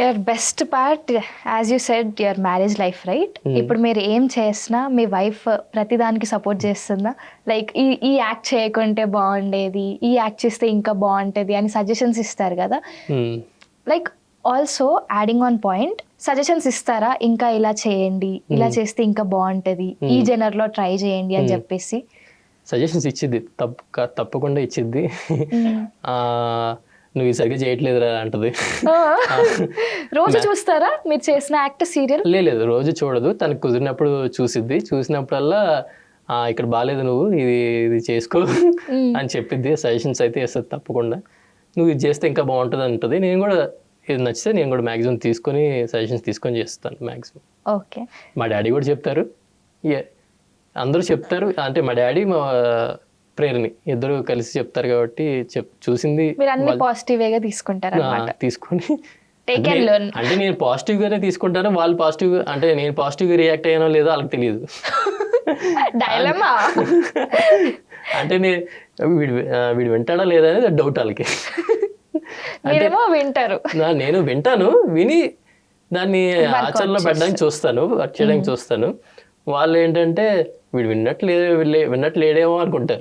Your best part as you said your marriage life right. ఇప్పుడు మీరు ఏం చేసినా మీ వైఫ్ ప్రతిదానికి సపోర్ట్ చేస్తుందా? లైక్ ఈ యాక్ట్ చేయకుంటే బాగుండేది, ఈ యాక్ట్ చేస్తే ఇంకా బాగుంటుంది అని సజెషన్స్ ఇస్తారు కదా. Like also adding on point, suggestions ఇస్తారా? ఇంకా ఇలా చేయండి, ఇలా చేస్తే ఇంకా బాగుంటుంది, ఈ జనర్లో ట్రై చేయండి అని చెప్పేసి. సజెషన్స్ ఇచ్చిద్ది, తప్పకుండా ఇచ్చిద్ది. నువ్వు సరిగ్గా చేయట్లేదురా అంటది. రోజు చూస్తారా మీరు చేసిన యాక్ట్ సీరియల్? లేదు, రోజు చూడదు. తనకు కుదిరినప్పుడు చూసిద్ది. చూసినప్పుడల్లా ఇక్కడ బాగాలేదు, నువ్వు ఇది చేసుకో అని చెప్పిద్ది. సజెషన్స్ అయితే ఇస్తుంది తప్పకుండా. నువ్వు ఇది చేస్తే ఇంకా బాగుంటుంది అంటుంది. నేను కూడా ఇది నచ్చితే నేను కూడా మ్యాక్సిమం తీసుకొని సజెషన్స్ తీసుకొని చేస్తాను మ్యాక్సిమం. ఓకే. మా డాడీ కూడా చెప్తారు, అందరూ చెప్తారు. అంటే మా డాడీ మా ప్రేరణి ఇద్దరు కలిసి చెప్తారు కాబట్టి చూసింది తీసుకొని అంటే నేను పాజిటివ్ గానే తీసుకుంటాను. వాళ్ళు పాజిటివ్, అంటే నేను పాజిటివ్ గా రియాక్ట్ అయ్యానో లేదో వాళ్ళకి తెలియదు. అంటే వీడు వింటాడా లేదా అనేది డౌట్ వాళ్ళకి. నేను వింటాను, విని దాన్ని ఆచరణలో పెట్టడానికి చూస్తాను, వర్క్ చేయడానికి చూస్తాను. వాళ్ళు ఏంటంటే వీడు విన్నట్లేడేమో అనుకుంటారు.